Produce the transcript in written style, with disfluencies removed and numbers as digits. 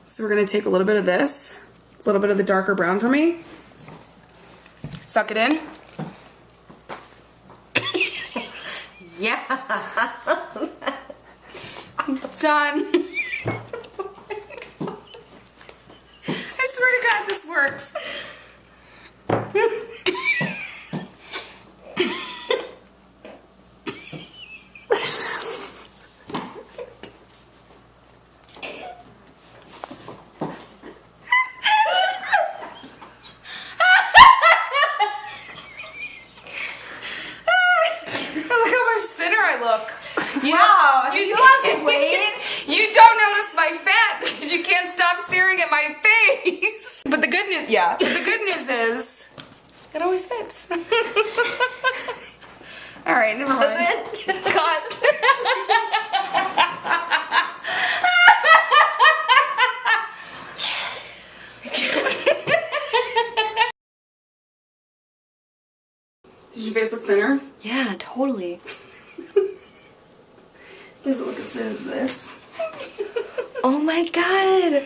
So we're gonna take a little bit of this, a little bit of the darker brown for me. Suck it in. Yeah. Done. I swear to God, this works. Wow, you lost weight. You don't notice my fat because you can't stop staring at my face. But the good news, yeah, the good news is it always fits. All right, never mind. Does it? Cut. Does your face look thinner? Yeah, totally. Does it look as thin as this? Oh my god.